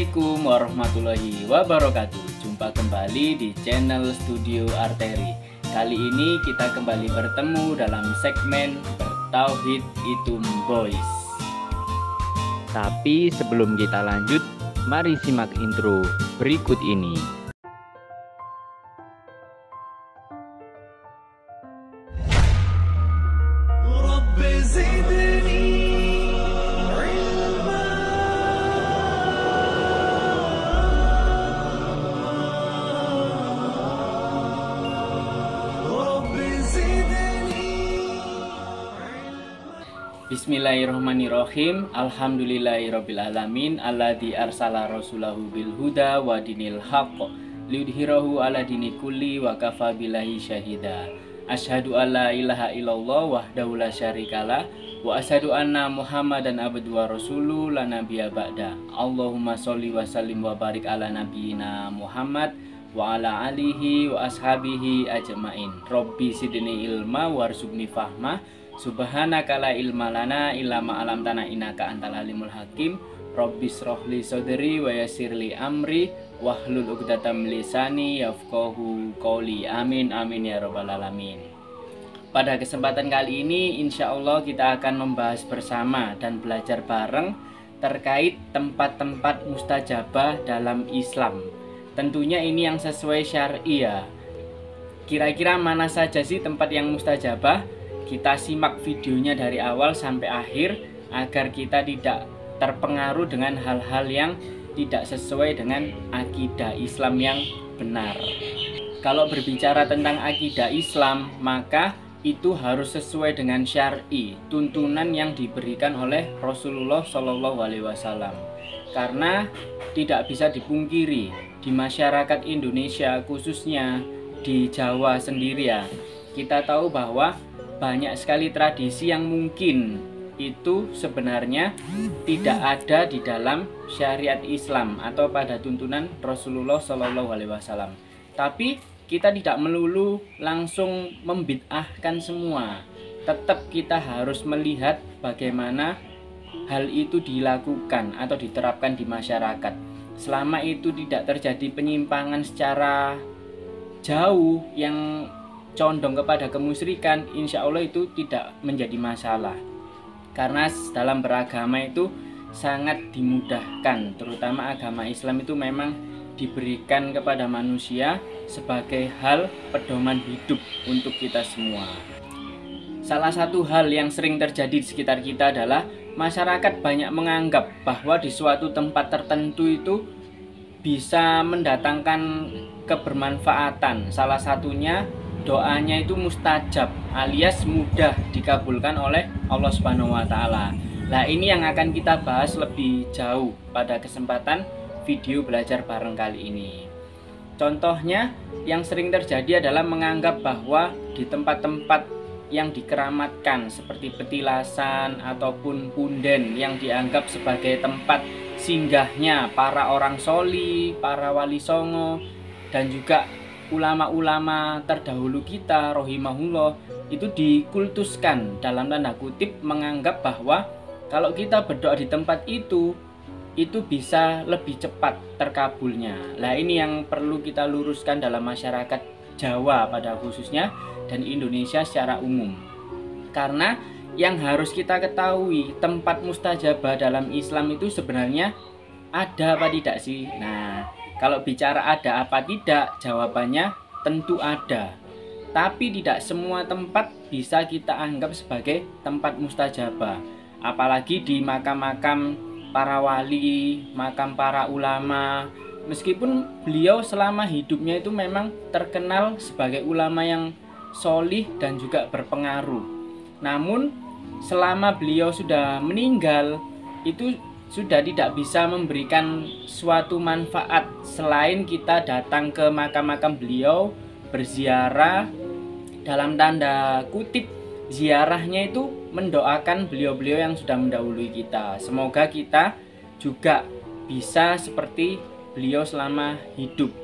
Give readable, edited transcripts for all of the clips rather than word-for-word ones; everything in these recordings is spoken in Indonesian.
Assalamualaikum warahmatullahi wabarakatuh. Jumpa kembali di channel Studio Arteri. Kali ini kita kembali bertemu dalam segmen Bertauhid itu Boys. Tapi sebelum kita lanjut, mari simak intro berikut ini. Bismillahirrahmanirrahim. Alhamdulillahirrabbilalamin. Alladzi arsala rasulahu bil huda wa dinil haqq liyudhhirahu ala dini kulli wa kafa billahi syahida. Asyhadu alla ilaha illallah wahdahu la syarikalah wa asyhadu anna Muhammadan abduhu wa rasuluhu la nabiyya ba'da. Allahumma sholli wa sallim wa barik ala nabiyyina Muhammad wa ala alihi wa ashabihi ajmain. Rabbi sidni ilma warzuqni fahma. Subhanaka la ilma lana illa ma 'allamtana innaka antal alimul hakim. Rabbi shrahli sadri wa yassirli amri wahlul 'uqdatam lisani yafqahu qouli. Amin amin ya rabbal alamin. Pada kesempatan kali ini insya Allah kita akan membahas bersama dan belajar bareng terkait tempat-tempat mustajabah dalam Islam. Tentunya ini yang sesuai syar'i ya. Kira-kira mana saja sih tempat yang mustajabah? Kita simak videonya dari awal sampai akhir agar kita tidak terpengaruh dengan hal-hal yang tidak sesuai dengan akidah Islam yang benar. Kalau berbicara tentang akidah Islam, maka itu harus sesuai dengan syar'i, tuntunan yang diberikan oleh Rasulullah SAW. Karena tidak bisa dipungkiri di masyarakat Indonesia, khususnya di Jawa sendiri ya, kita tahu bahwa banyak sekali tradisi yang mungkin itu sebenarnya tidak ada di dalam syariat Islam atau pada tuntunan Rasulullah SAW. Tapi kita tidak melulu langsung membid'ahkan semua. Tetap kita harus melihat bagaimana hal itu dilakukan atau diterapkan di masyarakat. Selama itu tidak terjadi penyimpangan secara jauh yang condong kepada kemusyrikan, insya Allah itu tidak menjadi masalah. Karena dalam beragama itu sangat dimudahkan, terutama agama Islam itu memang diberikan kepada manusia sebagai hal pedoman hidup untuk kita semua. Salah satu hal yang sering terjadi di sekitar kita adalah masyarakat banyak menganggap bahwa di suatu tempat tertentu itu bisa mendatangkan kebermanfaatan. Salah satunya doanya itu mustajab alias mudah dikabulkan oleh Allah Subhanahu wa taala. Nah, ini yang akan kita bahas lebih jauh pada kesempatan video belajar bareng kali ini. Contohnya yang sering terjadi adalah menganggap bahwa di tempat-tempat yang dikeramatkan seperti petilasan ataupun punden yang dianggap sebagai tempat singgahnya para orang soli, para wali songo, dan juga ulama-ulama terdahulu kita rahimahullah itu dikultuskan, dalam tanda kutip menganggap bahwa kalau kita berdoa di tempat itu bisa lebih cepat terkabulnya. Nah, ini yang perlu kita luruskan dalam masyarakat Jawa pada khususnya dan Indonesia secara umum. Karena yang harus kita ketahui, tempat mustajabah dalam Islam itu sebenarnya ada apa tidak sih? Nah, kalau bicara ada apa tidak, jawabannya tentu ada. Tapi tidak semua tempat bisa kita anggap sebagai tempat mustajabah. Apalagi di makam-makam para wali, makam para ulama. Meskipun beliau selama hidupnya itu memang terkenal sebagai ulama yang solih dan juga berpengaruh. Namun selama beliau sudah meninggal, itu sudah tidak bisa memberikan suatu manfaat selain kita datang ke makam-makam beliau, berziarah, dalam tanda kutip ziarahnya itu mendoakan beliau-beliau yang sudah mendahului kita. Semoga kita juga bisa seperti beliau selama hidup,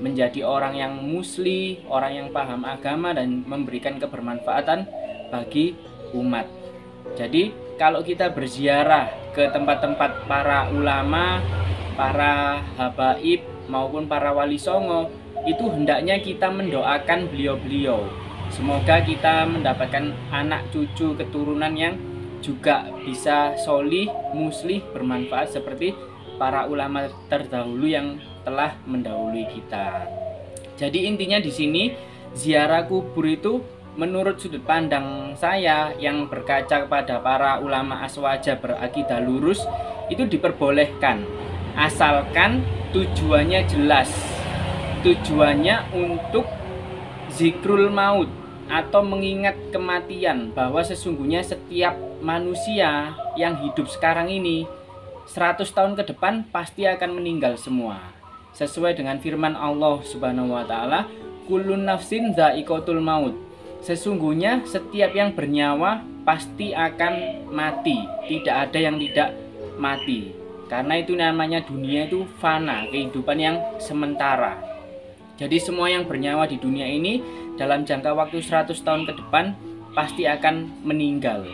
menjadi orang yang musli, orang yang paham agama dan memberikan kebermanfaatan bagi umat. Jadi kalau kita berziarah ke tempat-tempat para ulama, para habaib maupun para wali songo, itu hendaknya kita mendoakan beliau-beliau. Semoga kita mendapatkan anak cucu keturunan yang juga bisa solih, muslih, bermanfaat seperti para ulama terdahulu yang telah mendahului kita. Jadi intinya di sini ziarah kubur itu menurut sudut pandang saya yang berkaca kepada para ulama aswaja berakidah lurus itu diperbolehkan, asalkan tujuannya jelas. Tujuannya untuk zikrul maut atau mengingat kematian, bahwa sesungguhnya setiap manusia yang hidup sekarang ini 100 tahun ke depan pasti akan meninggal semua. Sesuai dengan firman Allah Subhanahu wa taala, kullun nafsin dha'iqatul maut. Sesungguhnya setiap yang bernyawa pasti akan mati, tidak ada yang tidak mati. Karena itu namanya dunia itu fana, kehidupan yang sementara. Jadi semua yang bernyawa di dunia ini dalam jangka waktu 100 tahun ke depan pasti akan meninggal.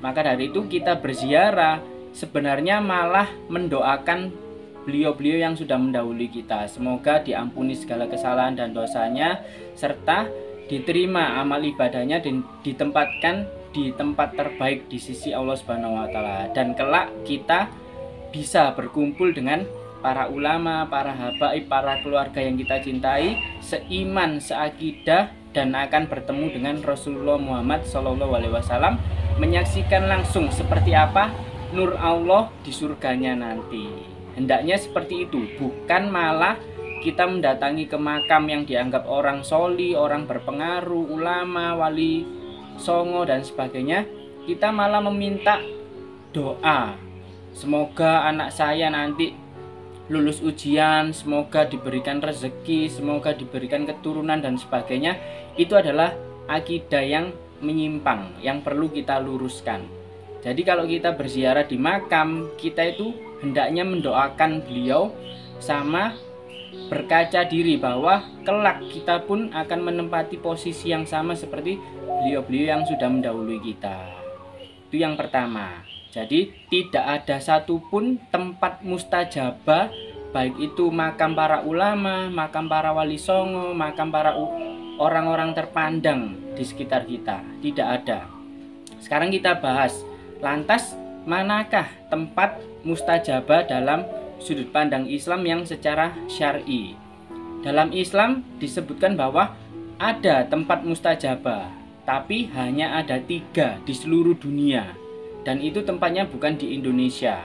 Maka dari itu kita berziarah sebenarnya malah mendoakan beliau-beliau yang sudah mendahului kita. Semoga diampuni segala kesalahan dan dosanya, serta diterima amal ibadahnya dan ditempatkan di tempat terbaik di sisi Allah Subhanahu wa taala. Dan kelak kita bisa berkumpul dengan para ulama, para habaib, para keluarga yang kita cintai, seiman, seakidah, dan akan bertemu dengan Rasulullah Muhammad SAW, menyaksikan langsung seperti apa nur Allah di surganya nanti. Hendaknya seperti itu, bukan malah kita mendatangi ke makam yang dianggap orang soli, orang berpengaruh, ulama, wali songo, dan sebagainya. Kita malah meminta doa, semoga anak saya nanti lulus ujian, semoga diberikan rezeki, semoga diberikan keturunan dan sebagainya. Itu adalah akidah yang menyimpang yang perlu kita luruskan. Jadi kalau kita berziarah di makam, kita itu hendaknya mendoakan beliau sama berkaca diri bahwa kelak kita pun akan menempati posisi yang sama seperti beliau-beliau yang sudah mendahului kita. Itu yang pertama. Jadi tidak ada satupun tempat mustajabah, baik itu makam para ulama, makam para wali songo, makam para orang-orang terpandang di sekitar kita. Tidak ada. Sekarang kita bahas, lantas manakah tempat mustajabah dalam sudut pandang Islam yang secara syar'i? Dalam Islam disebutkan bahwa ada tempat mustajabah, tapi hanya ada 3 di seluruh dunia. Dan itu tempatnya bukan di Indonesia.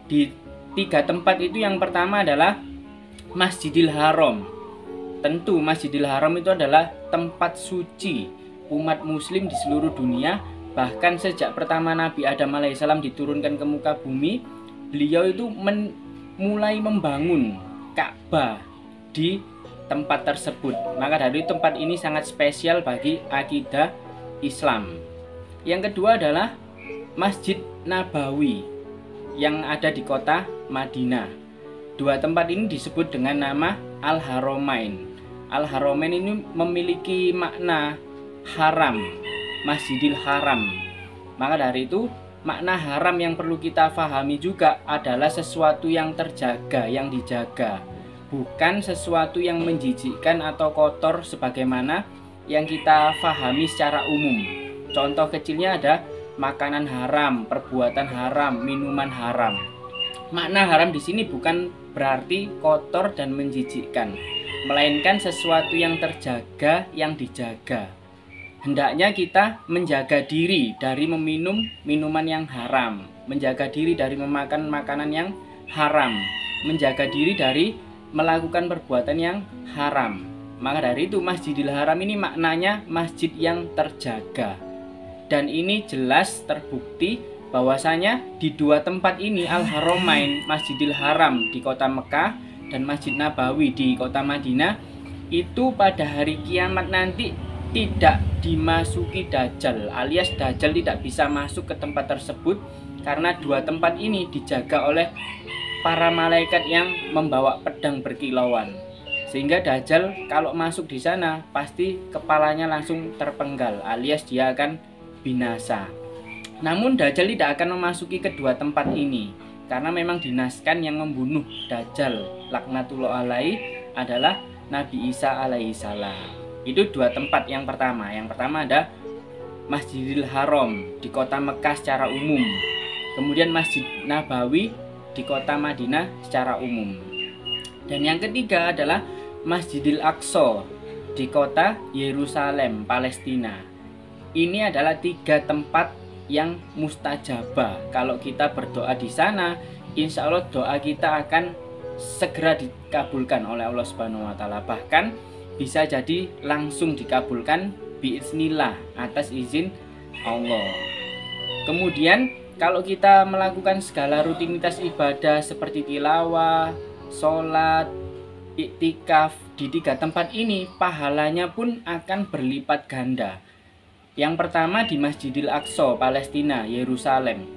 Di 3 tempat itu yang pertama adalah Masjidil Haram. Tentu Masjidil Haram itu adalah tempat suci umat muslim di seluruh dunia. Bahkan sejak pertama Nabi Adam alaihissalam diturunkan ke muka bumi, beliau itu mulai membangun Ka'bah di tempat tersebut. Maka dari tempat ini sangat spesial bagi akidah Islam. Yang kedua adalah Masjid Nabawi yang ada di kota Madinah. 2 tempat ini disebut dengan nama Al-Haramain. Al-Haramain ini memiliki makna haram, Masjidil Haram. Maka dari itu makna haram yang perlu kita fahami juga adalah sesuatu yang terjaga, yang dijaga, bukan sesuatu yang menjijikkan atau kotor sebagaimana yang kita fahami secara umum. Contoh kecilnya ada makanan haram, perbuatan haram, minuman haram. Makna haram di sini bukan berarti kotor dan menjijikkan, melainkan sesuatu yang terjaga, yang dijaga. Hendaknya kita menjaga diri dari meminum minuman yang haram, menjaga diri dari memakan makanan yang haram, menjaga diri dari melakukan perbuatan yang haram. Maka dari itu Masjidil Haram ini maknanya masjid yang terjaga. Dan ini jelas terbukti bahwasanya di 2 tempat ini, Al-Haramain, Masjidil Haram di kota Mekah dan Masjid Nabawi di kota Madinah, itu pada hari kiamat nanti tidak dimasuki Dajjal, alias Dajjal tidak bisa masuk ke tempat tersebut karena 2 tempat ini dijaga oleh para malaikat yang membawa pedang berkilauan. Sehingga Dajjal kalau masuk di sana pasti kepalanya langsung terpenggal, alias dia akan binasa. Namun Dajjal tidak akan memasuki kedua tempat ini. karena memang dinaskan yang membunuh Dajjal laknatullah alaih adalah Nabi Isa alaihi salam. Itu dua tempat. Yang pertama ada Masjidil Haram di kota Mekah secara umum, kemudian Masjid Nabawi di kota Madinah secara umum, dan yang ketiga adalah Masjidil Aqsa di kota Yerusalem, Palestina. Ini adalah 3 tempat yang mustajabah. Kalau kita berdoa di sana, insya Allah doa kita akan segera dikabulkan oleh Allah Subhanahu wa Ta'ala. Bahkan bisa jadi langsung dikabulkan biiznillah, atas izin Allah. Kemudian kalau kita melakukan segala rutinitas ibadah seperti tilawah, sholat, iktikaf di 3 tempat ini, pahalanya pun akan berlipat ganda. Yang pertama di Masjidil Aqsa, Palestina, Yerusalem.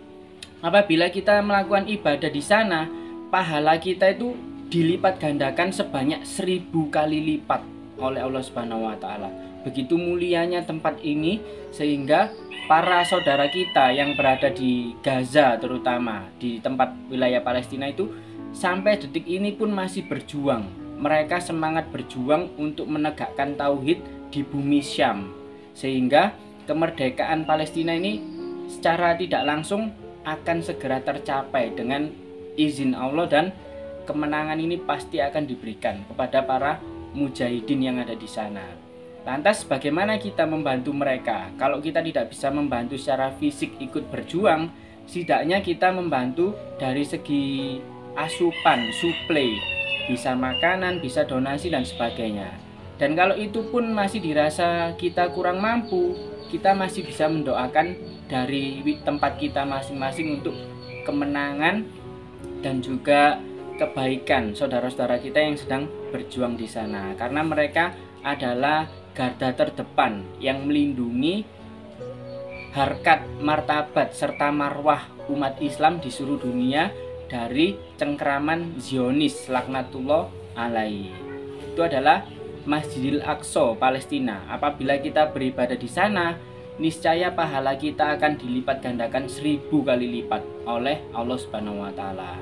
Apabila kita melakukan ibadah di sana, pahala kita itu dilipat gandakan sebanyak 1000 kali lipat oleh Allah Subhanahu wa Ta'ala. Begitu mulianya tempat ini sehingga para saudara kita yang berada di Gaza, terutama di tempat wilayah Palestina itu, sampai detik ini pun masih berjuang. Mereka semangat berjuang untuk menegakkan tauhid di bumi Syam, sehingga kemerdekaan Palestina ini secara tidak langsung akan segera tercapai dengan izin Allah, dan kemenangan ini pasti akan diberikan kepada para mujahidin yang ada di sana. Lantas bagaimana kita membantu mereka? Kalau kita tidak bisa membantu secara fisik ikut berjuang, setidaknya kita membantu dari segi asupan, suplai, bisa makanan, bisa donasi dan sebagainya. Dan kalau itu pun masih dirasa kita kurang mampu, kita masih bisa mendoakan dari tempat kita masing-masing untuk kemenangan dan juga kebaikan saudara-saudara kita yang sedang berjuang di sana, karena mereka adalah garda terdepan yang melindungi harkat, martabat serta marwah umat Islam di seluruh dunia dari cengkraman Zionis laknatullah alaih. Itu adalah Masjidil Aqsa, Palestina. Apabila kita beribadah di sana, niscaya pahala kita akan dilipat gandakan 1000 kali lipat oleh Allah Subhanahu wa Ta'ala.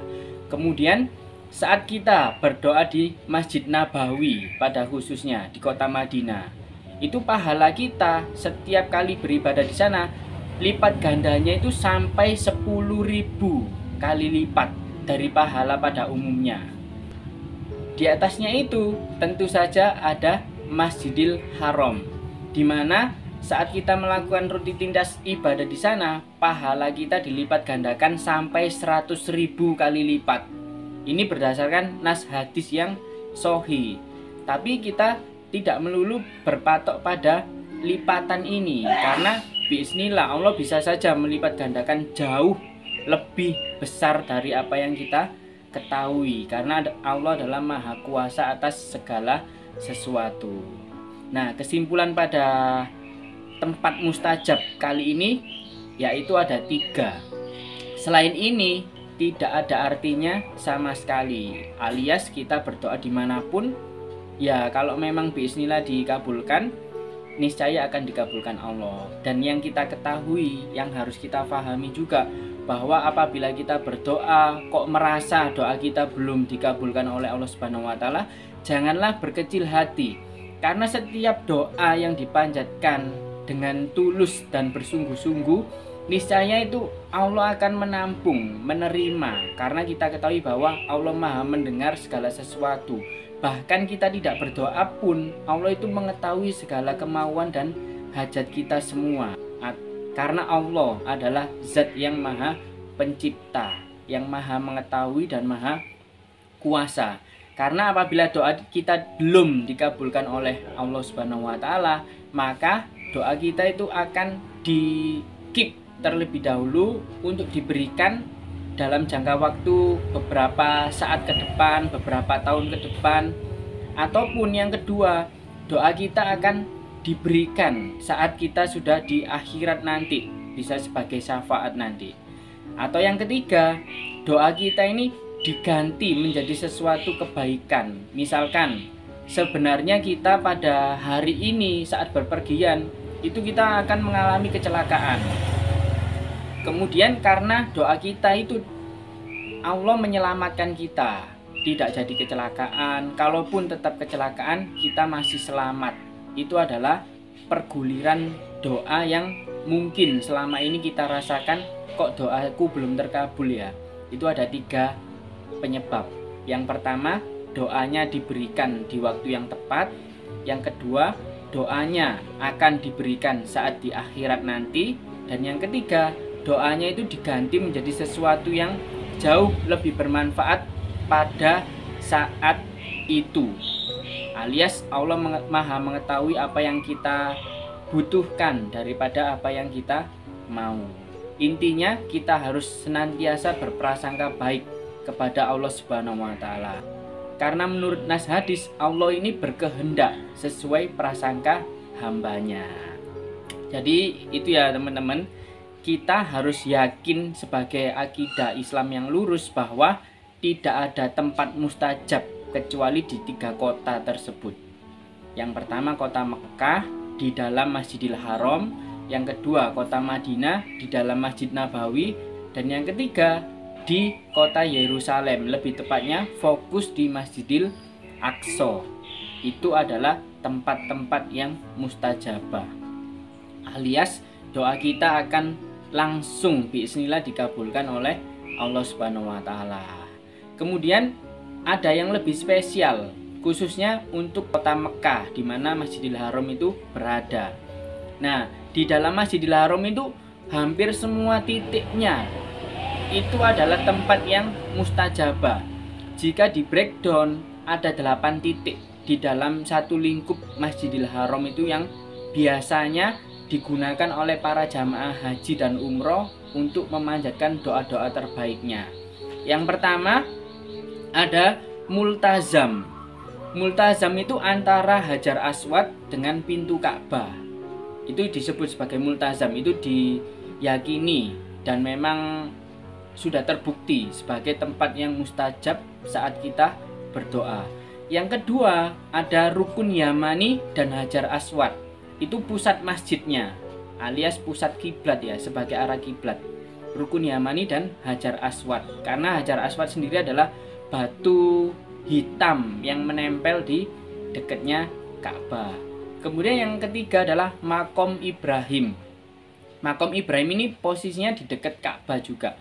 Kemudian saat kita berdoa di Masjid Nabawi, pada khususnya di kota Madinah, itu pahala kita setiap kali beribadah di sana lipat gandanya itu sampai 10.000 kali lipat dari pahala pada umumnya. Di atasnya itu tentu saja ada Masjidil Haram, di mana saat kita melakukan rutinitas ibadah di sana, pahala kita dilipat gandakan sampai 100.000 kali lipat. Ini berdasarkan nas hadis yang sahih. Tapi kita tidak melulu berpatok pada lipatan ini, karena bismillah Allah bisa saja melipat gandakan jauh lebih besar dari apa yang kita ketahui, karena Allah adalah maha kuasa atas segala sesuatu. Nah, kesimpulan pada tempat mustajab kali ini yaitu ada 3. Selain ini tidak ada artinya sama sekali, alias kita berdoa dimanapun, ya kalau memang bismillah dikabulkan, niscaya akan dikabulkan Allah. Dan yang kita ketahui, yang harus kita pahami juga, bahwa apabila kita berdoa kok merasa doa kita belum dikabulkan oleh Allah Subhanahu wa Ta'ala, janganlah berkecil hati, karena setiap doa yang dipanjatkan dengan tulus dan bersungguh-sungguh, niscaya itu Allah akan menampung, menerima, karena kita ketahui bahwa Allah maha mendengar segala sesuatu. Bahkan kita tidak berdoa pun Allah itu mengetahui segala kemauan dan hajat kita semua, karena Allah adalah zat yang maha pencipta, yang maha mengetahui dan maha kuasa. Karena apabila doa kita belum dikabulkan oleh Allah Subhanahu wa Ta'ala, maka doa kita itu akan di-keep terlebih dahulu untuk diberikan dalam jangka waktu beberapa saat ke depan, beberapa tahun ke depan. Ataupun yang kedua, doa kita akan diberikan saat kita sudah di akhirat nanti, bisa sebagai syafaat nanti. Atau yang ketiga, doa kita ini diganti menjadi sesuatu kebaikan. Misalkan sebenarnya kita pada hari ini saat berpergian itu kita akan mengalami kecelakaan. Kemudian karena doa kita itu Allah menyelamatkan kita, tidak jadi kecelakaan. Kalaupun tetap kecelakaan, kita masih selamat. Itu adalah perguliran doa yang mungkin selama ini kita rasakan, kok doaku belum terkabul ya. Itu ada 3 penyebab. Yang pertama, doanya diberikan di waktu yang tepat. Yang kedua, doanya akan diberikan saat di akhirat nanti. Dan yang ketiga, doanya itu diganti menjadi sesuatu yang jauh lebih bermanfaat pada saat itu. Alias Allah maha mengetahui apa yang kita butuhkan daripada apa yang kita mau. Intinya kita harus senantiasa berprasangka baik kepada Allah Subhanahu wa taala. Karena menurut nas hadis, Allah ini berkehendak sesuai prasangka hambanya. Jadi itu ya teman-teman, kita harus yakin sebagai akidah Islam yang lurus bahwa tidak ada tempat mustajab kecuali di 3 kota tersebut. Yang pertama kota Mekah di dalam Masjidil Haram, yang kedua kota Madinah di dalam Masjid Nabawi, dan yang ketiga di kota Yerusalem, lebih tepatnya fokus di Masjidil Aqsa. Itu adalah tempat-tempat yang mustajabah, alias doa kita akan langsung bismillah dikabulkan oleh Allah Subhanahu wa taala. Kemudian ada yang lebih spesial khususnya untuk kota Mekah di mana Masjidil Haram itu berada. Nah, di dalam Masjidil Haram itu hampir semua titiknya itu adalah tempat yang mustajabah. Jika di breakdown ada 8 titik di dalam satu lingkup Masjidil Haram itu yang biasanya digunakan oleh para jamaah haji dan umroh untuk memanjatkan doa-doa terbaiknya. Yang pertama ada multazam. Multazam itu antara Hajar Aswad dengan pintu Ka'bah. Itu disebut sebagai multazam. Itu diyakini dan memang sudah terbukti sebagai tempat yang mustajab saat kita berdoa. Yang kedua ada Rukun Yamani dan Hajar Aswad. Itu pusat masjidnya, alias pusat kiblat ya, sebagai arah kiblat. Rukun Yamani dan Hajar Aswad. Karena Hajar Aswad sendiri adalah batu hitam yang menempel di dekatnya Ka'bah. Kemudian yang ketiga adalah Makom Ibrahim. Makom Ibrahim ini posisinya di dekat Ka'bah juga.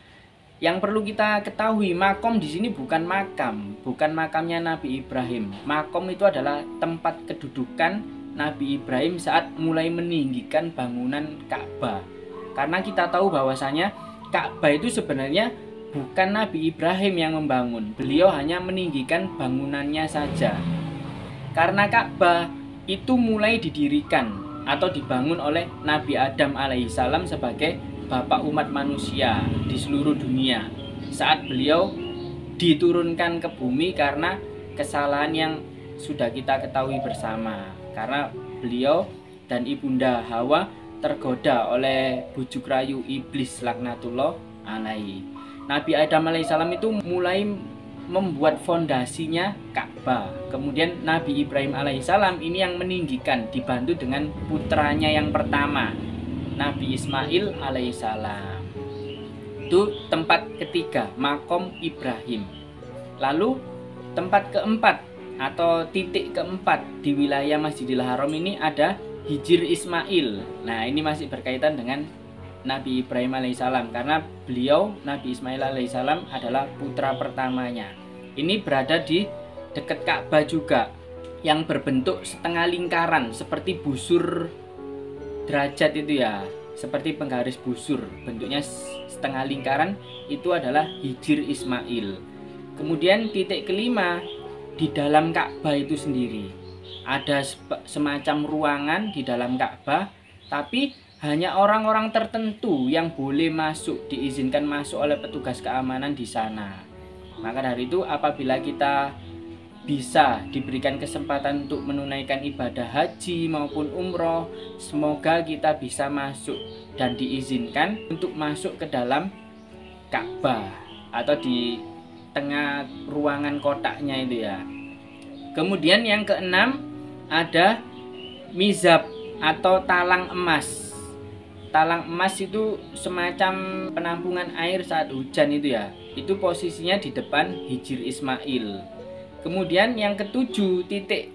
Yang perlu kita ketahui, makom di sini bukan makam, bukan makamnya Nabi Ibrahim. Makom itu adalah tempat kedudukan Nabi Ibrahim saat mulai meninggikan bangunan Ka'bah. Karena kita tahu bahwasanya Ka'bah itu sebenarnya bukan Nabi Ibrahim yang membangun. Beliau hanya meninggikan bangunannya saja. Karena Ka'bah itu mulai didirikan atau dibangun oleh Nabi Adam alaihissalam sebagai bapak umat manusia di seluruh dunia. Saat beliau diturunkan ke bumi karena kesalahan yang sudah kita ketahui bersama. Karena beliau dan ibunda Hawa tergoda oleh bujuk rayu iblis laknatullah alaihi. Nabi Adam alaihissalam itu mulai membuat fondasinya Ka'bah. Kemudian Nabi Ibrahim alaihissalam ini yang meninggikan, dibantu dengan putranya yang pertama, Nabi Ismail alaihissalam. Itu tempat ketiga, Makom Ibrahim. Lalu tempat keempat atau titik keempat di wilayah Masjidil Haram ini ada Hijir Ismail. Nah, ini masih berkaitan dengan Nabi Ibrahim alaihissalam karena beliau Nabi Ismail alaihissalam adalah putra pertamanya. Ini berada di dekat Ka'bah juga, yang berbentuk setengah lingkaran seperti busur derajat itu ya, seperti penggaris busur, bentuknya setengah lingkaran. Itu adalah Hijir Ismail. Kemudian titik kelima, di dalam Ka'bah itu sendiri ada semacam ruangan di dalam Ka'bah, tapi hanya orang-orang tertentu yang boleh masuk, diizinkan masuk oleh petugas keamanan di sana. Maka dari itu apabila kita bisa diberikan kesempatan untuk menunaikan ibadah haji maupun umroh, semoga kita bisa masuk dan diizinkan untuk masuk ke dalam Ka'bah atau di tengah ruangan kotaknya itu ya. Kemudian yang keenam ada mizab atau talang emas. Talang emas itu semacam penampungan air saat hujan itu ya. Itu posisinya di depan Hijr Ismail. Kemudian yang ketujuh titik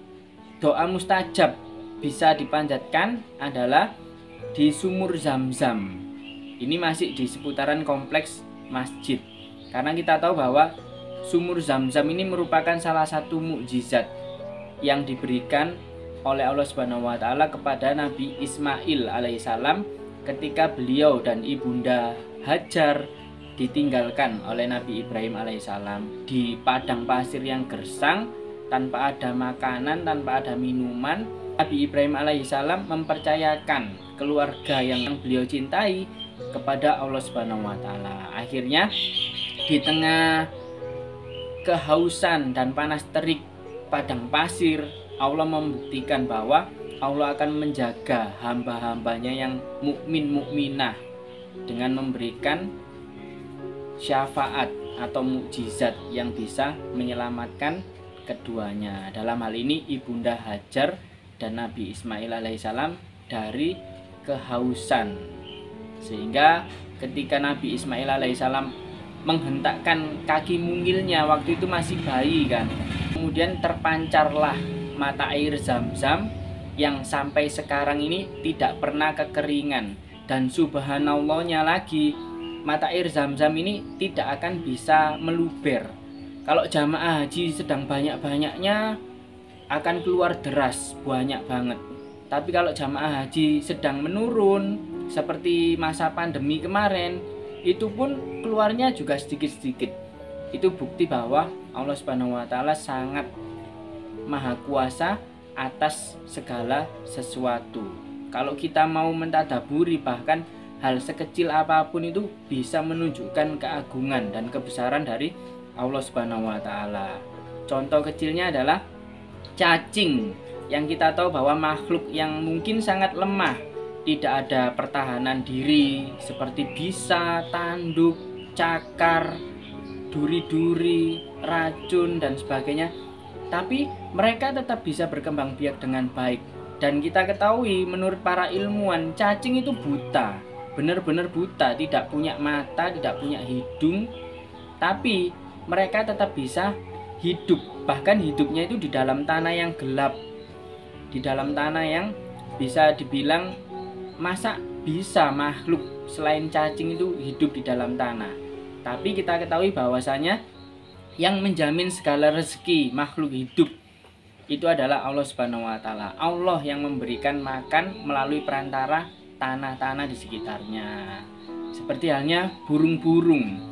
doa mustajab bisa dipanjatkan adalah di sumur Zam-Zam. Ini masih di seputaran kompleks masjid. Karena kita tahu bahwa sumur Zam-Zam ini merupakan salah satu mukjizat yang diberikan oleh Allah Subhanahu wa taala kepada Nabi Ismail alaihissalam ketika beliau dan ibunda Hajar ditinggalkan oleh Nabi Ibrahim alaihissalam di padang pasir yang gersang, tanpa ada makanan, tanpa ada minuman. Nabi Ibrahim alaihissalam mempercayakan keluarga yang beliau cintai kepada Allah Subhanahu wa taala. Akhirnya di tengah kehausan dan panas terik padang pasir, Allah membuktikan bahwa Allah akan menjaga hamba-hambanya yang mukmin mukminah dengan memberikan syafaat atau mukjizat yang bisa menyelamatkan keduanya. Dalam hal ini ibunda Hajar dan Nabi Ismail alaihissalam dari kehausan. Sehingga ketika Nabi Ismail alaihissalam menghentakkan kaki mungilnya, waktu itu masih bayi kan, kemudian terpancarlah mata air Zam-Zam yang sampai sekarang ini tidak pernah kekeringan. Dan subhanallahnya lagi, mata air Zam-Zam ini tidak akan bisa meluber. Kalau jamaah haji sedang banyak-banyaknya akan keluar deras, banyak banget. Tapi kalau jamaah haji sedang menurun seperti masa pandemi kemarin, itu pun keluarnya juga sedikit-sedikit. Itu bukti bahwa Allah Subhanahu wa taala sangat maha kuasa atas segala sesuatu. Kalau kita mau mentadaburi, bahkan hal sekecil apapun itu bisa menunjukkan keagungan dan kebesaran dari Allah Subhanahu wa taala. Contoh kecilnya adalah cacing, yang kita tahu bahwa makhluk yang mungkin sangat lemah, tidak ada pertahanan diri seperti bisa, tanduk, cakar, duri-duri, racun dan sebagainya. Tapi mereka tetap bisa berkembang biak dengan baik. Dan kita ketahui menurut para ilmuwan, cacing itu buta, benar-benar buta, tidak punya mata, tidak punya hidung. Tapi mereka tetap bisa hidup. Bahkan hidupnya itu di dalam tanah yang gelap, di dalam tanah yang bisa dibilang, masa bisa makhluk selain cacing itu hidup di dalam tanah. Tapi kita ketahui bahwasanya yang menjamin segala rezeki makhluk hidup itu adalah Allah Subhanahu wa taala. Allah yang memberikan makan melalui perantara tanah-tanah di sekitarnya. Seperti halnya burung-burung.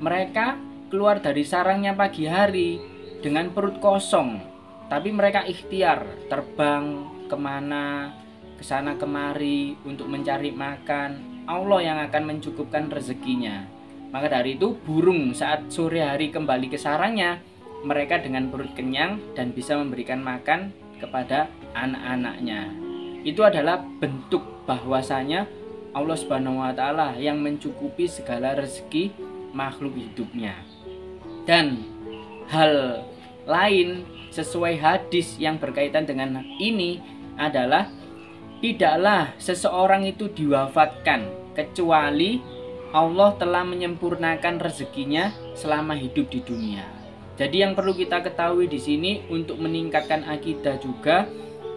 Mereka keluar dari sarangnya pagi hari dengan perut kosong, tapi mereka ikhtiar terbang kemana, kesana kemari untuk mencari makan. Allah yang akan mencukupkan rezekinya. Maka dari itu burung saat sore hari kembali ke sarangnya, mereka dengan perut kenyang dan bisa memberikan makan kepada anak-anaknya. Itu adalah bentuk bahwasanya Allah Subhanahu wa taala yang mencukupi segala rezeki makhluk hidupnya. Dan hal lain sesuai hadis yang berkaitan dengan ini adalah tidaklah seseorang itu diwafatkan kecuali Allah telah menyempurnakan rezekinya selama hidup di dunia. Jadi yang perlu kita ketahui di sini untuk meningkatkan akidah juga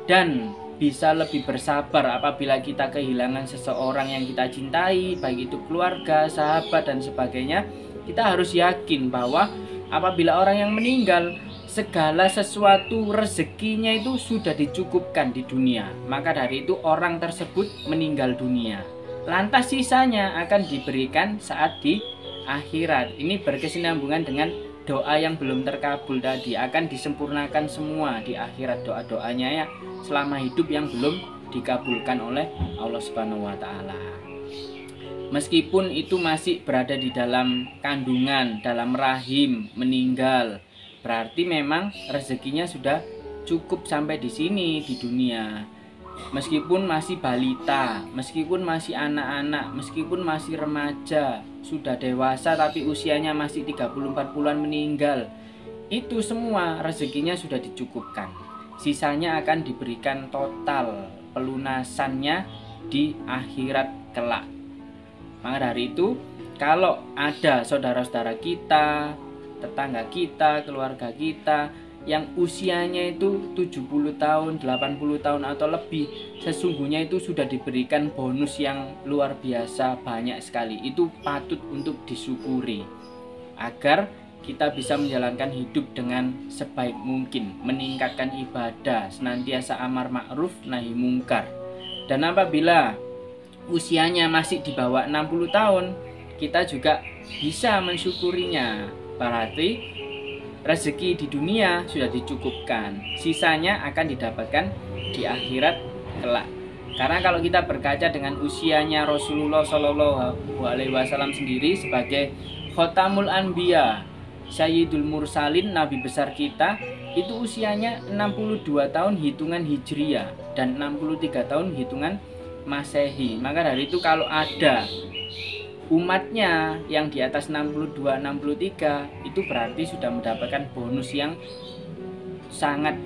dan bisa lebih bersabar apabila kita kehilangan seseorang yang kita cintai, baik itu keluarga, sahabat dan sebagainya. Kita harus yakin bahwa apabila orang yang meninggal, segala sesuatu rezekinya itu sudah dicukupkan di dunia. Maka dari itu orang tersebut meninggal dunia. Lantas sisanya akan diberikan saat di akhirat. Ini berkesinambungan dengan doa yang belum terkabul tadi, akan disempurnakan semua di akhirat doa-doanya ya selama hidup yang belum dikabulkan oleh Allah Subhanahu wa taala. Meskipun itu masih berada di dalam kandungan, dalam rahim, meninggal, berarti memang rezekinya sudah cukup sampai di sini di dunia. Meskipun masih balita, meskipun masih anak-anak, meskipun masih remaja, sudah dewasa tapi usianya masih 30-40an meninggal, itu semua rezekinya sudah dicukupkan. Sisanya akan diberikan total pelunasannya di akhirat kelak. Maka dari itu kalau ada saudara-saudara kita, tetangga kita, keluarga kita yang usianya itu 70 tahun, 80 tahun atau lebih, sesungguhnya itu sudah diberikan bonus yang luar biasa banyak sekali. Itu patut untuk disyukuri agar kita bisa menjalankan hidup dengan sebaik mungkin, meningkatkan ibadah, senantiasa amar ma'ruf nahi mungkar. Dan apabila usianya masih di bawah 60 tahun, kita juga bisa mensyukurinya. Berarti rezeki di dunia sudah dicukupkan, sisanya akan didapatkan di akhirat kelak. Karena kalau kita berkaca dengan usianya Rasulullah Shallallahu Alaihi Wasallam sendiri sebagai Khotamul Anbiya, Sayyidul Mursalin, Nabi besar kita, itu usianya 62 tahun hitungan Hijriyah dan 63 tahun hitungan Masehi. Maka dari itu kalau ada umatnya yang di atas 62, 63, itu berarti sudah mendapatkan bonus yang sangat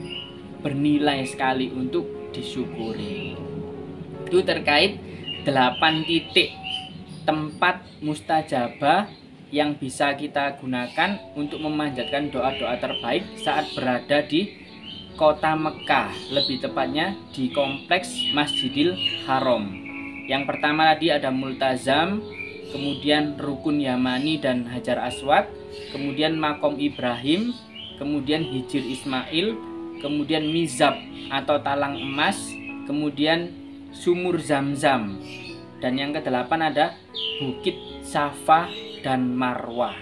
bernilai sekali untuk disyukuri. Itu terkait 8 titik tempat mustajabah yang bisa kita gunakan untuk memanjatkan doa-doa terbaik saat berada di kota Mekah, lebih tepatnya di kompleks Masjidil Haram. Yang pertama tadi ada Multazam, kemudian Rukun Yamani dan Hajar Aswad, kemudian Makom Ibrahim, kemudian Hijir Ismail, kemudian Mizab atau Talang Emas, kemudian Sumur Zamzam, dan yang kedelapan ada Bukit Safa dan Marwah.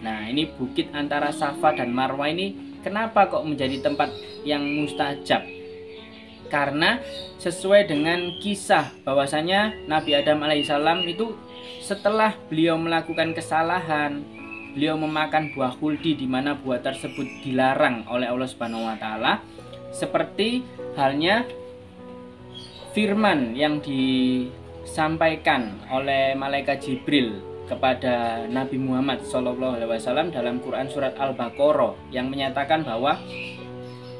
Nah, ini bukit antara Safa dan Marwah ini kenapa kok menjadi tempat yang mustajab? Karena sesuai dengan kisah bahwasanya Nabi Adam alaihissalam itu setelah beliau melakukan kesalahan, beliau memakan buah khuldi di mana buah tersebut dilarang oleh Allah Subhanahu wa taala, seperti halnya firman yang disampaikan oleh malaikat Jibril kepada Nabi Muhammad SAW dalam Quran surat Al-Baqarah yang menyatakan bahwa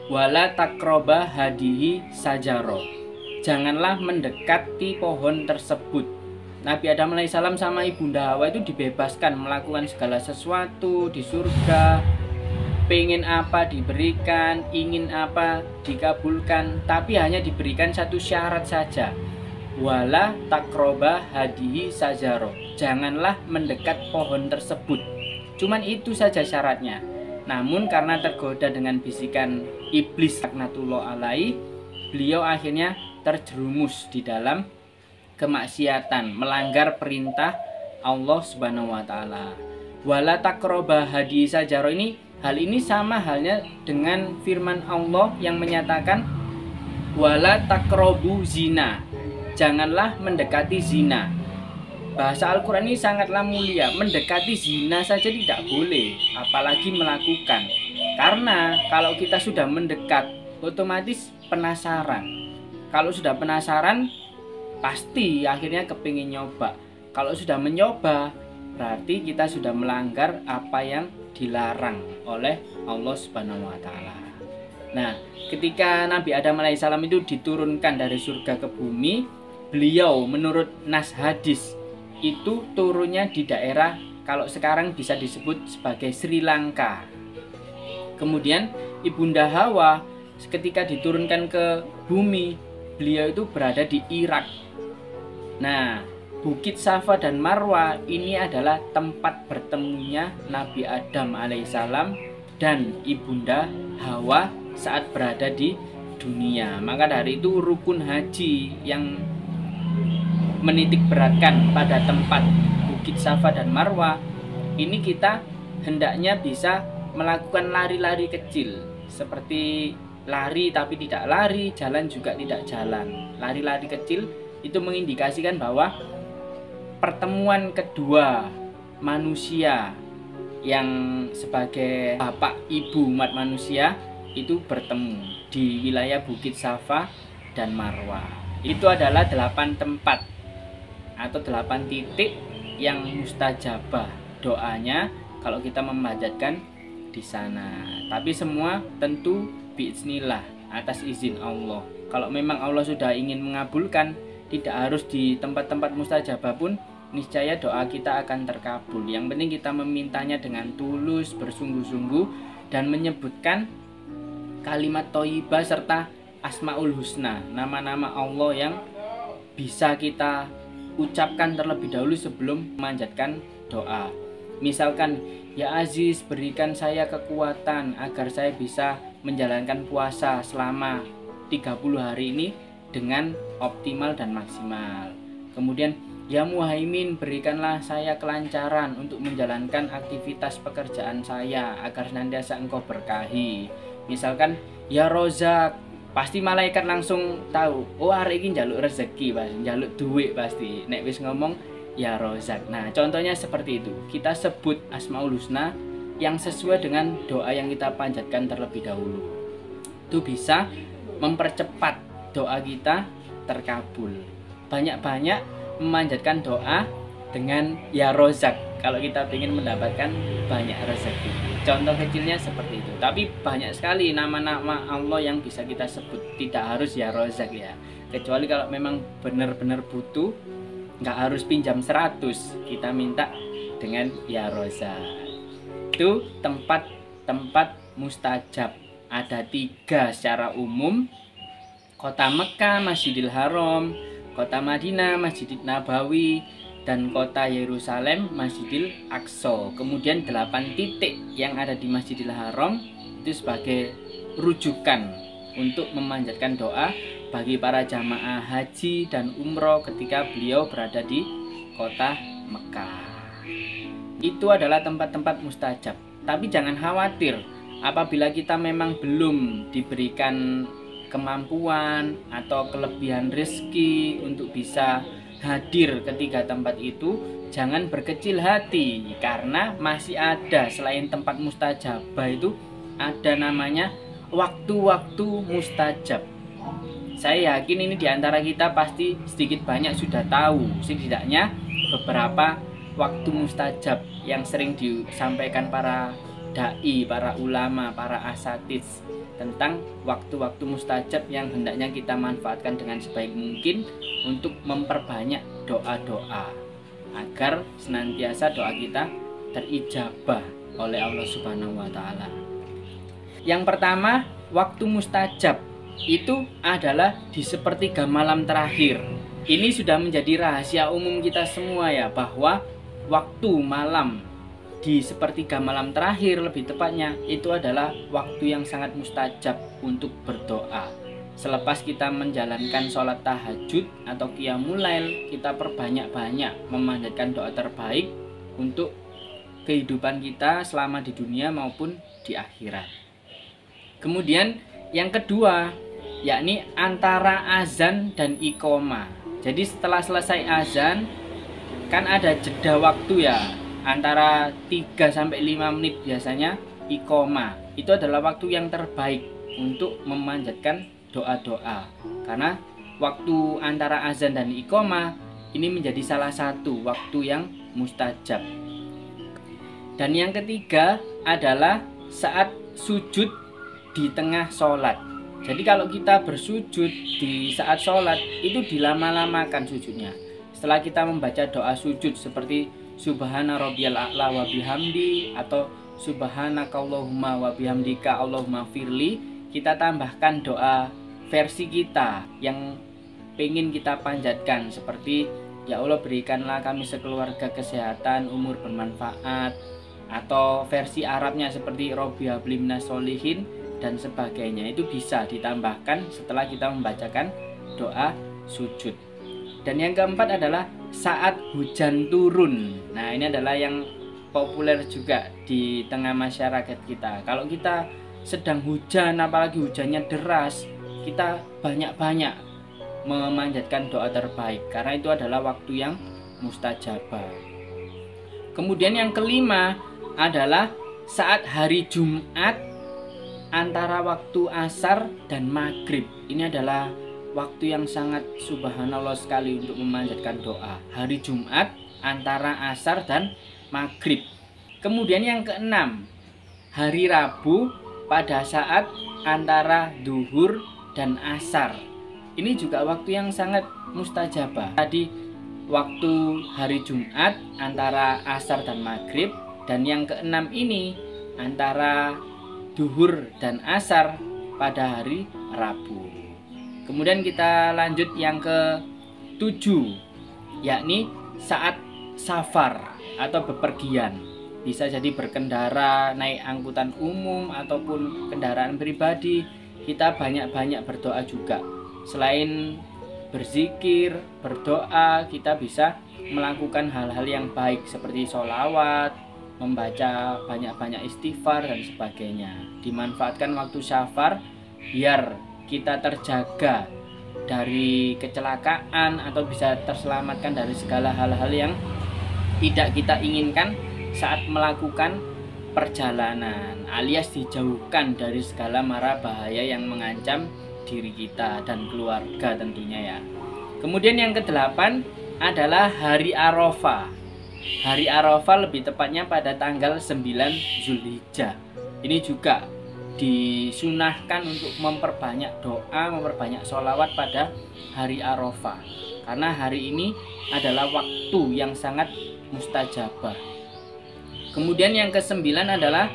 wala takroba hadihi sajaro, janganlah mendekati pohon tersebut. Nabi Adam alaihissalam sama ibunda Hawa itu dibebaskan melakukan segala sesuatu di surga, pengen apa diberikan, ingin apa dikabulkan, tapi hanya diberikan satu syarat saja, wala takroba hadihi sajaro, janganlah mendekat pohon tersebut. Cuman itu saja syaratnya. Namun karena tergoda dengan bisikan iblis laknatullah alaih, beliau akhirnya terjerumus di dalam kemaksiatan, melanggar perintah Allah Subhanahu wa taala. Wala takroba hadihi sajaro ini, hal ini sama halnya dengan firman Allah yang menyatakan wala takrobu zina, janganlah mendekati zina. Bahasa Al-Quran ini sangatlah mulia. Mendekati zina saja tidak boleh, apalagi melakukan. Karena kalau kita sudah mendekat, otomatis penasaran. Kalau sudah penasaran, pasti akhirnya kepingin nyoba. Kalau sudah mencoba, berarti kita sudah melanggar apa yang dilarang oleh Allah Subhanahu wa taala. Nah, ketika Nabi Adam alaihissalam itu diturunkan dari surga ke bumi, beliau menurut nas hadis itu turunnya di daerah kalau sekarang bisa disebut sebagai Sri Lanka. Kemudian ibunda Hawa ketika diturunkan ke bumi, beliau itu berada di Irak. Nah, Bukit Safa dan Marwah ini adalah tempat bertemunya Nabi Adam alaihissalam dan ibunda Hawa saat berada di dunia. Maka dari itu rukun haji yang menitik beratkan pada tempat Bukit Safa dan Marwah ini, kita hendaknya bisa melakukan lari-lari kecil, seperti lari tapi tidak lari, jalan juga tidak jalan. Lari-lari kecil itu mengindikasikan bahwa pertemuan kedua manusia yang sebagai bapak ibu umat manusia itu bertemu di wilayah Bukit Safa dan Marwah. Itu adalah 8 tempat atau 8 titik yang mustajabah doanya kalau kita memanjatkan di sana. Tapi semua tentu biiznillah, atas izin Allah. Kalau memang Allah sudah ingin mengabulkan, tidak harus di tempat-tempat mustajabah pun niscaya doa kita akan terkabul. Yang penting kita memintanya dengan tulus, bersungguh-sungguh, dan menyebutkan kalimat thayyibah serta Asmaul Husna, nama-nama Allah yang bisa kita ucapkan terlebih dahulu sebelum memanjatkan doa. Misalkan, ya Aziz, berikan saya kekuatan agar saya bisa menjalankan puasa selama 30 hari ini dengan optimal dan maksimal. Kemudian, ya Muhaimin, berikanlah saya kelancaran untuk menjalankan aktivitas pekerjaan saya agar senantiasa Engkau berkahi. Misalkan, ya Rozak, pasti malaikat langsung tahu, oh hari ini njaluk rezeki, njaluk duit pasti. Nek wis ngomong ya Rozak. Nah, contohnya seperti itu. Kita sebut Asmaul Husna yang sesuai dengan doa yang kita panjatkan terlebih dahulu. Itu bisa mempercepat doa kita terkabul. Banyak-banyak memanjatkan doa dengan ya Rozak kalau kita ingin mendapatkan banyak rezeki. Contoh kecilnya seperti itu. Tapi banyak sekali nama-nama Allah yang bisa kita sebut. Tidak harus ya Rozak ya. Kecuali kalau memang benar-benar butuh, nggak harus pinjam 100, kita minta dengan ya Rozak. Itu tempat-tempat mustajab. Ada 3 secara umum: Kota Mekah, Masjidil Haram; Kota Madinah, Masjid Nabawi; dan Kota Yerusalem, Masjidil Aqsa. Kemudian 8 titik yang ada di Masjidil Haram itu sebagai rujukan untuk memanjatkan doa bagi para jamaah haji dan umroh ketika beliau berada di Kota Mekah. Itu adalah tempat-tempat mustajab. Tapi jangan khawatir apabila kita memang belum diberikan kemampuan atau kelebihan rezeki untuk bisa hadir ke 3 tempat itu. Jangan berkecil hati, karena masih ada selain tempat mustajabah itu ada namanya waktu-waktu mustajab. Saya yakin ini diantara kita pasti sedikit banyak sudah tahu setidaknya beberapa waktu mustajab yang sering disampaikan para dai, para ulama, para asatiz tentang waktu-waktu mustajab yang hendaknya kita manfaatkan dengan sebaik mungkin untuk memperbanyak doa-doa agar senantiasa doa kita terijabah oleh Allah Subhanahu wa taala. Yang pertama, waktu mustajab itu adalah di sepertiga malam terakhir. Ini sudah menjadi rahasia umum kita semua ya, bahwa waktu malam di sepertiga malam terakhir, lebih tepatnya, itu adalah waktu yang sangat mustajab untuk berdoa. Selepas kita menjalankan sholat tahajud atau qiyamul lail, kita perbanyak-banyak memanjatkan doa terbaik untuk kehidupan kita selama di dunia maupun di akhirat. Kemudian yang kedua, yakni antara azan dan iqomah. Jadi setelah selesai azan kan ada jeda waktu ya, antara 3-5 menit biasanya iqomah. Itu adalah waktu yang terbaik untuk memanjatkan doa-doa, karena waktu antara azan dan iqomah ini menjadi salah satu waktu yang mustajab. Dan yang ketiga adalah saat sujud di tengah sholat. Jadi kalau kita bersujud di saat sholat itu dilama-lamakan sujudnya. Setelah kita membaca doa sujud seperti Subhana rabbiyal a'la wa bihamdi atau Subhanakallahumma wa bihamdika Allahumma firli, kita tambahkan doa versi kita yang pengen kita panjatkan, seperti ya Allah berikanlah kami sekeluarga kesehatan, umur bermanfaat, atau versi Arabnya seperti Robbi habli minas sholihin dan sebagainya. Itu bisa ditambahkan setelah kita membacakan doa sujud. Dan yang keempat adalah saat hujan turun. Nah, ini adalah yang populer juga di tengah masyarakat kita. Kalau kita sedang hujan, apalagi hujannya deras, kita banyak-banyak memanjatkan doa terbaik, karena itu adalah waktu yang mustajabah. Kemudian yang kelima adalah saat hari Jumat antara waktu asar dan maghrib. Ini adalah waktu yang sangat subhanallah sekali untuk memanjatkan doa. Hari Jumat antara asar dan maghrib. Kemudian yang keenam, hari Rabu pada saat antara duhur dan asar. Ini juga waktu yang sangat mustajabah. Tadi waktu hari Jumat antara asar dan maghrib, dan yang keenam ini antara duhur dan asar pada hari Rabu. Kemudian kita lanjut yang ke-7, yakni saat safar atau bepergian. Bisa jadi berkendara, naik angkutan umum ataupun kendaraan pribadi. Kita banyak-banyak berdoa juga. Selain berzikir, berdoa, kita bisa melakukan hal-hal yang baik seperti sholawat, membaca banyak-banyak istighfar dan sebagainya. Dimanfaatkan waktu safar biar kita terjaga dari kecelakaan atau bisa terselamatkan dari segala hal-hal yang tidak kita inginkan saat melakukan perjalanan, alias dijauhkan dari segala mara bahaya yang mengancam diri kita dan keluarga tentunya ya. Kemudian yang ke-8 adalah hari Arafah. Hari Arafah lebih tepatnya pada tanggal 9 Zulhijjah. Ini juga disunahkan untuk memperbanyak doa, memperbanyak sholawat pada hari Arafah, karena hari ini adalah waktu yang sangat mustajabah. Kemudian yang ke-9 adalah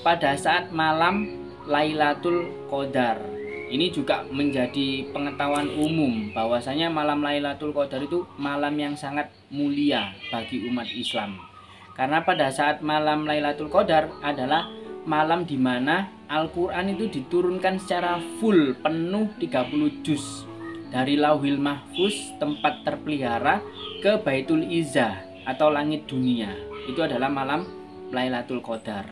pada saat malam Lailatul Qadar. Ini juga menjadi pengetahuan umum bahwasanya malam Lailatul Qadar itu malam yang sangat mulia bagi umat Islam. Karena pada saat malam Lailatul Qadar adalah malam di mana Al-Quran itu diturunkan secara full, penuh 30 juz dari Lauhil Mahfuz, tempat terpelihara, ke Baitul Izzah atau langit dunia. Itu adalah malam Lailatul Qadar.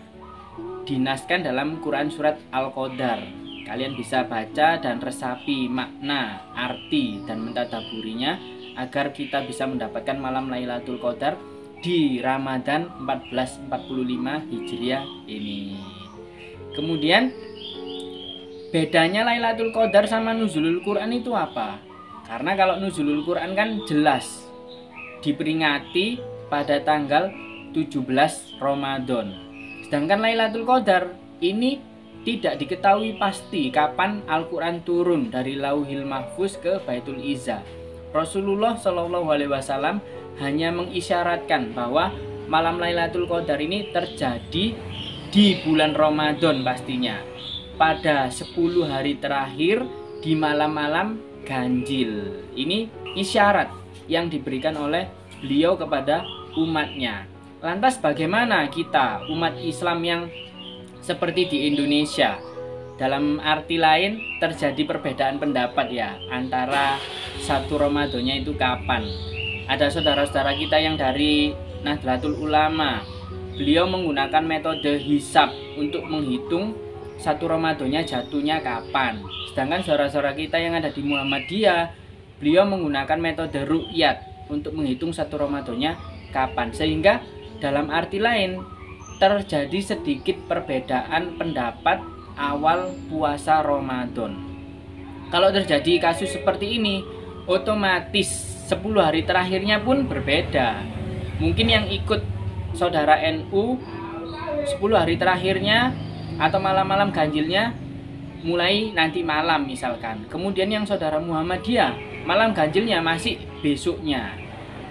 Dinaskan dalam Quran surat Al-Qadar. Kalian bisa baca dan resapi makna, arti, dan mentadaburinya agar kita bisa mendapatkan malam Lailatul Qadar di Ramadan 1445 Hijriah ini. Kemudian bedanya Lailatul Qadar sama nuzulul Quran itu apa? Karena kalau nuzulul Quran kan jelas diperingati pada tanggal 17 Ramadan. Sedangkan Lailatul Qadar ini tidak diketahui pasti kapan Al-Quran turun dari Lauhil Mahfuz ke Baitul Izzah. Rasulullah Shallallahu Alaihi Wasallam hanya mengisyaratkan bahwa malam Lailatul Qadar ini terjadi di bulan Ramadan pastinya, pada 10 hari terakhir di malam-malam ganjil. Ini isyarat yang diberikan oleh beliau kepada umatnya. Lantas bagaimana kita umat Islam yang seperti di Indonesia? Dalam arti lain terjadi perbedaan pendapat ya antara satu Ramadannya itu kapan. Ada saudara-saudara kita yang dari Nahdlatul Ulama, beliau menggunakan metode hisab untuk menghitung satu Ramadannya jatuhnya kapan. Sedangkan saudara-saudara kita yang ada di Muhammadiyah, beliau menggunakan metode ru'yat untuk menghitung satu Ramadannya kapan. Sehingga dalam arti lain terjadi sedikit perbedaan pendapat awal puasa Ramadan. Kalau terjadi kasus seperti ini, otomatis 10 hari terakhirnya pun berbeda. Mungkin yang ikut saudara NU 10 hari terakhirnya atau malam-malam ganjilnya mulai nanti malam misalkan. Kemudian yang saudara Muhammadiyah malam ganjilnya masih besoknya.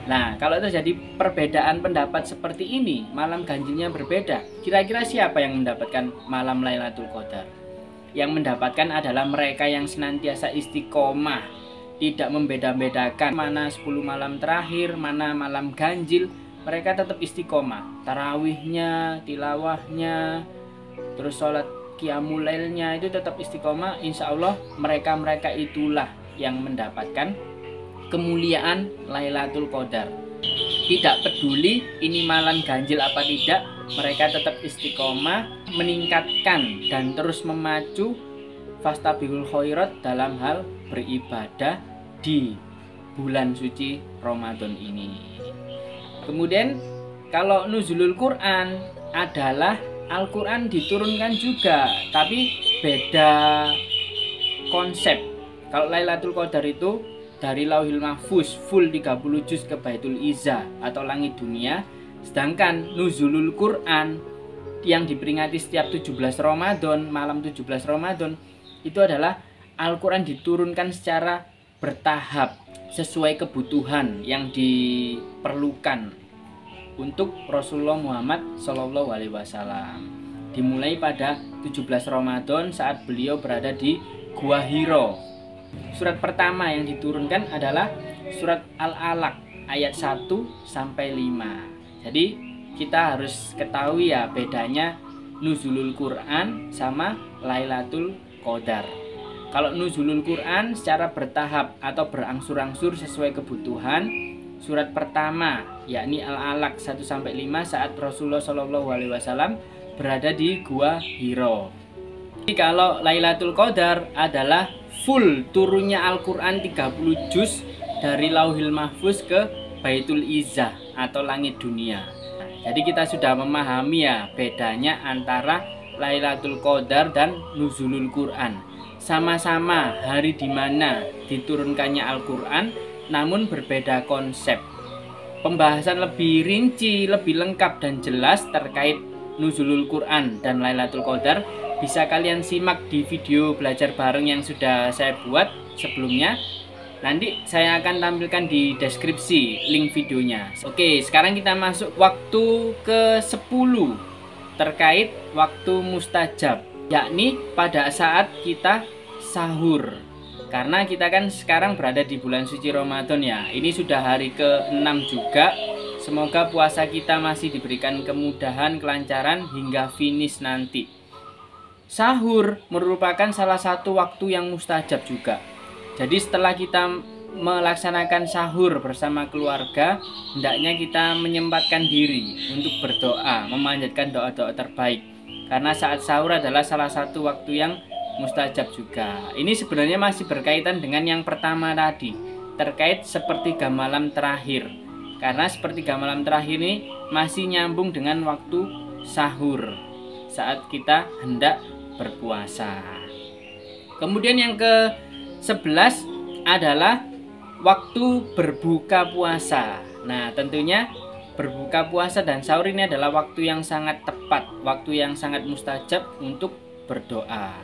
Nah, kalau terjadi perbedaan pendapat seperti ini, malam ganjilnya berbeda, kira-kira siapa yang mendapatkan malam Lailatul Qadar? Yang mendapatkan adalah mereka yang senantiasa istiqomah, tidak membeda-bedakan mana 10 malam terakhir, mana malam ganjil. Mereka tetap istiqomah, tarawihnya, tilawahnya, terus sholat qiyamul lailnya itu tetap istiqomah. Insya Allah mereka-mereka itulah yang mendapatkan kemuliaan Lailatul Qadar. Tidak peduli ini malam ganjil apa tidak, mereka tetap istiqomah, meningkatkan dan terus memacu fastabihul khairat dalam hal beribadah di bulan suci Ramadan ini. Kemudian kalau nuzulul Quran adalah Al-Quran diturunkan juga, tapi beda konsep. Kalau Lailatul Qadar itu dari Lauhil Mahfuz full 30 juz ke Baitul Izzah atau langit dunia. Sedangkan nuzulul Quran yang diperingati setiap 17 Ramadan, malam 17 Ramadan, itu adalah Al-Quran diturunkan secara bertahap sesuai kebutuhan yang diperlukan untuk Rasulullah Muhammad Shallallahu Alaihi Wasallam. Dimulai pada 17 Ramadan saat beliau berada di Gua Hiro. Surat pertama yang diturunkan adalah surat Al-Alaq ayat 1 sampai 5. Jadi kita harus ketahui ya bedanya nuzulul Quran sama Lailatul Qadar. Kalau nuzulul Quran secara bertahap atau berangsur-angsur sesuai kebutuhan. Surat pertama yakni Al-Alaq 1 sampai 5 saat Rasulullah Shallallahu Alaihi Wasallam berada di Gua Hiro. Jadi kalau Lailatul Qadar adalah full turunnya Al-Quran 30 juz dari Lauhil Mahfuz ke Baitul Izzah atau langit dunia. Jadi kita sudah memahami ya bedanya antara Lailatul Qadar dan Nuzulul Quran. Sama-sama hari di mana diturunkannya Al-Quran, namun berbeda konsep. Pembahasan lebih rinci, lebih lengkap dan jelas terkait Nuzulul Quran dan Lailatul Qadar bisa kalian simak di video belajar bareng yang sudah saya buat sebelumnya. Nanti saya akan tampilkan di deskripsi link videonya. Oke, sekarang kita masuk waktu ke-10 terkait waktu mustajab, yakni pada saat kita sahur. Karena kita kan sekarang berada di bulan suci Ramadan ya. Ini sudah hari ke-6 juga. Semoga puasa kita masih diberikan kemudahan, kelancaran hingga finish nanti. Sahur merupakan salah satu waktu yang mustajab juga. Jadi setelah kita melaksanakan sahur bersama keluarga, hendaknya kita menyempatkan diri untuk berdoa, memanjatkan doa-doa terbaik. Karena saat sahur adalah salah satu waktu yang mustajab juga. Ini sebenarnya masih berkaitan dengan yang pertama tadi, terkait sepertiga malam terakhir. Karena sepertiga malam terakhir ini masih nyambung dengan waktu sahur saat kita hendak berpuasa. Kemudian yang ke-11 adalah waktu berbuka puasa. Nah, tentunya berbuka puasa dan sahur ini adalah waktu yang sangat tepat, waktu yang sangat mustajab untuk berdoa.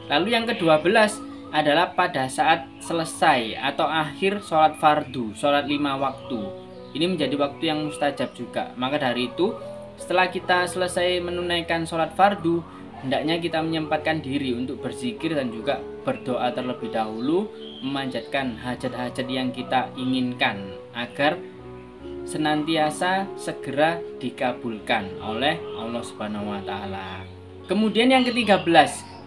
Lalu yang ke-12 adalah pada saat selesai atau akhir sholat fardu, sholat 5 waktu. Ini menjadi waktu yang mustajab juga. Maka dari itu, setelah kita selesai menunaikan sholat fardu, hendaknya kita menyempatkan diri untuk berzikir dan juga berdoa terlebih dahulu, memanjatkan hajat-hajat yang kita inginkan agar senantiasa segera dikabulkan oleh Allah Subhanahu wa taala. Kemudian yang ke-13,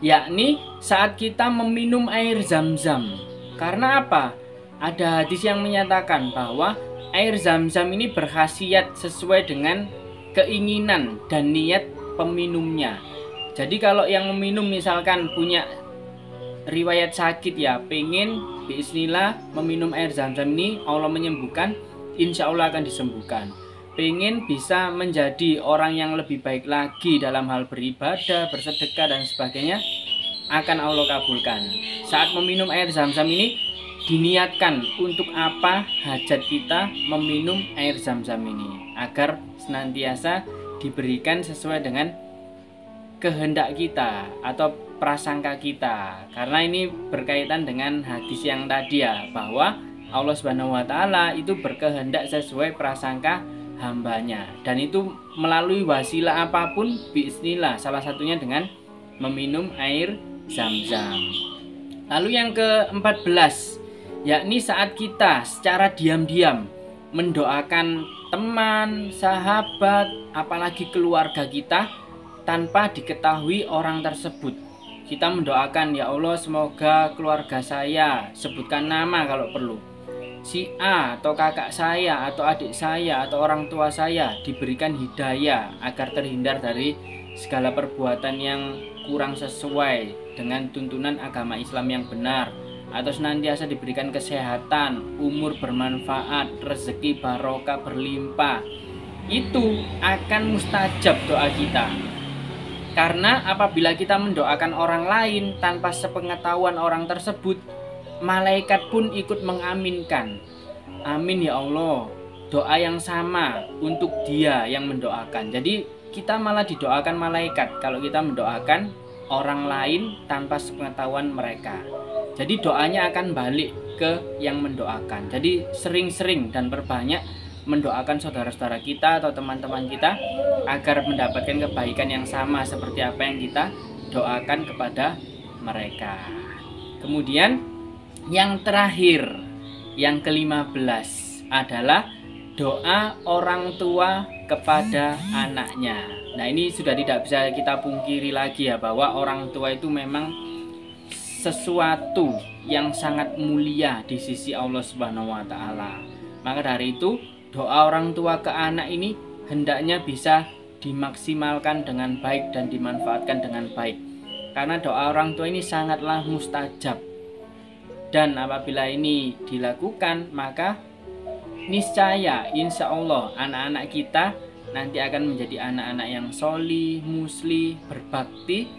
yakni saat kita meminum air Zam-Zam. Karena apa? Ada hadis yang menyatakan bahwa air Zam-Zam ini berkhasiat sesuai dengan keinginan dan niat peminumnya. Jadi kalau yang meminum misalkan punya riwayat sakit ya, pengen bismillah meminum air Zam-Zam ini Allah menyembuhkan, insya Allah akan disembuhkan. Pengen bisa menjadi orang yang lebih baik lagi dalam hal beribadah, bersedekah dan sebagainya, akan Allah kabulkan. Saat meminum air Zam-Zam ini diniatkan untuk apa hajat kita meminum air Zam-Zam ini, agar senantiasa diberikan sesuai dengan kehendak kita atau prasangka kita. Karena ini berkaitan dengan hadis yang tadi ya, bahwa Allah Subhanahu wa taala itu berkehendak sesuai prasangka hambanya, dan itu melalui wasilah apapun bismillah, salah satunya dengan meminum air Zam-Zam. Lalu yang ke-14, yakni saat kita secara diam-diam mendoakan teman, sahabat, apalagi keluarga kita tanpa diketahui orang tersebut. Kita mendoakan, ya Allah semoga keluarga saya, sebutkan nama kalau perlu, si A atau kakak saya atau adik saya atau orang tua saya diberikan hidayah agar terhindar dari segala perbuatan yang kurang sesuai dengan tuntunan agama Islam yang benar, atau senantiasa diberikan kesehatan, umur bermanfaat, rezeki barokah berlimpah. Itu akan mustajab doa kita. Karena apabila kita mendoakan orang lain tanpa sepengetahuan orang tersebut, malaikat pun ikut mengaminkan. Amin ya Allah, doa yang sama untuk dia yang mendoakan. Jadi kita malah didoakan malaikat kalau kita mendoakan orang lain tanpa sepengetahuan mereka. Jadi doanya akan balik ke yang mendoakan. Jadi sering-sering dan perbanyak mendoakan saudara-saudara kita atau teman-teman kita agar mendapatkan kebaikan yang sama seperti apa yang kita doakan kepada mereka. Kemudian yang terakhir, yang ke-15 adalah doa orang tua kepada anaknya. Nah, ini sudah tidak bisa kita pungkiri lagi ya, bahwa orang tua itu memang sesuatu yang sangat mulia di sisi Allah Subhanahu wa taala. Maka dari itu, doa orang tua ke anak ini hendaknya bisa dimaksimalkan dengan baik dan dimanfaatkan dengan baik. Karena doa orang tua ini sangatlah mustajab. Dan apabila ini dilakukan, maka niscaya insya Allah anak-anak kita nanti akan menjadi anak-anak yang sholih, muslih, berbakti,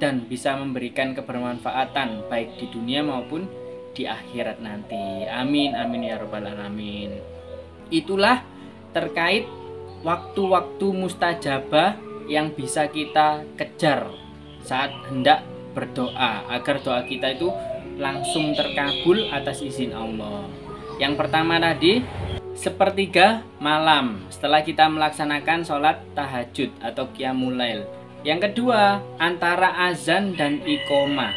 dan bisa memberikan kebermanfaatan baik di dunia maupun di akhirat nanti. Amin, amin ya rabbal alamin. Itulah terkait waktu-waktu mustajabah yang bisa kita kejar saat hendak berdoa, agar doa kita itu langsung terkabul atas izin Allah. Yang pertama tadi, sepertiga malam setelah kita melaksanakan sholat tahajud atau qiyamul lail. Yang kedua, antara azan dan iqomah.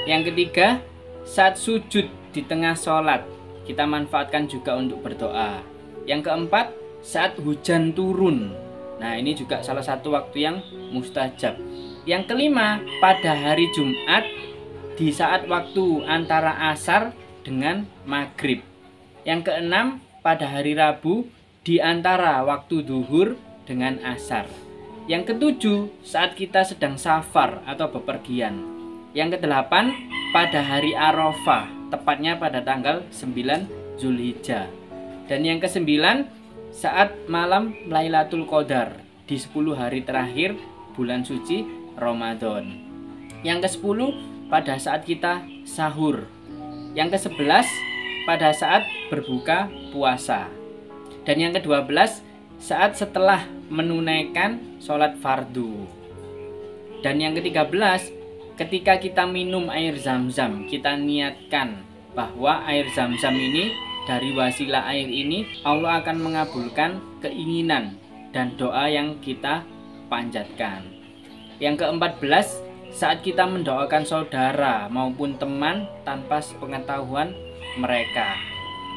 Yang ketiga, saat sujud di tengah sholat, kita manfaatkan juga untuk berdoa. Yang keempat, saat hujan turun. Nah, ini juga salah satu waktu yang mustajab. Yang kelima, pada hari Jumat di saat waktu antara asar dengan maghrib. Yang keenam, pada hari Rabu di antara waktu duhur dengan asar. Yang ketujuh, saat kita sedang safar atau bepergian. Yang kedelapan, pada hari Arafah, tepatnya pada tanggal 9 Zulhijjah. Dan yang kesembilan, saat malam Lailatul Qadar di 10 hari terakhir bulan suci Ramadan. Yang ke-10, pada saat kita sahur. Yang ke-11, pada saat berbuka puasa. Dan yang ke-12, saat setelah menunaikan sholat fardu. Dan yang ke-13, ketika kita minum air zam-zam, kita niatkan bahwa air zam-zam ini, dari wasilah air ini, Allah akan mengabulkan keinginan dan doa yang kita panjatkan. Yang ke-14, saat kita mendoakan saudara maupun teman tanpa sepengetahuan mereka.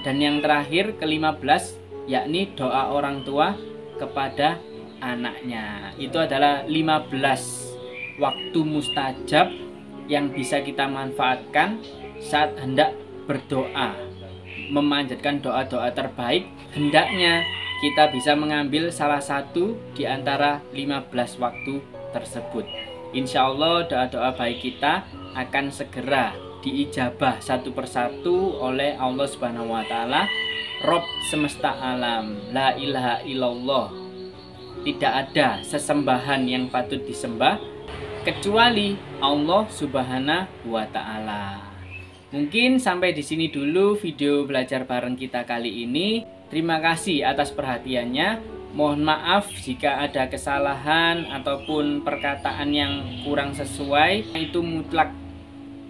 Dan yang terakhir, ke-15, yakni doa orang tua kepada anaknya. Itu adalah 15 waktu mustajab yang bisa kita manfaatkan saat hendak berdoa, memanjatkan doa-doa terbaik. Hendaknya kita bisa mengambil salah satu di antara 15 waktu tersebut. Insya Allah doa-doa baik kita akan segera diijabah satu persatu oleh Allah Subhanahu wa taala, Rob semesta alam, la ilaha illallah. Tidak ada sesembahan yang patut disembah kecuali Allah Subhanahu wa taala. Mungkin sampai di sini dulu video belajar bareng kita kali ini. Terima kasih atas perhatiannya. Mohon maaf jika ada kesalahan ataupun perkataan yang kurang sesuai. Itu mutlak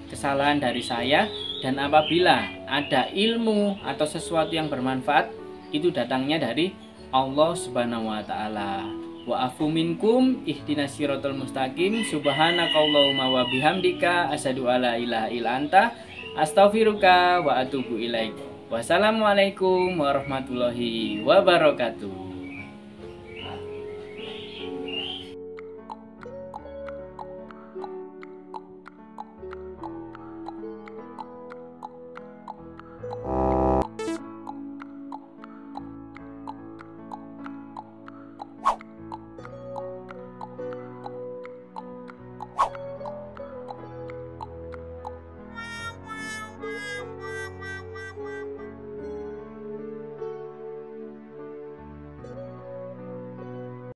kesalahan dari saya. Dan apabila ada ilmu atau sesuatu yang bermanfaat, itu datangnya dari Allah Subhanahu wa taala. Wa afu minkum ihdinas siratal mustaqim. Subhanakallahumma wa bihamdika asyhadu alla ilaha illa anta astaghfiruka wa atubu ilaik. Wassalamualaikum warahmatullahi wabarakatuh.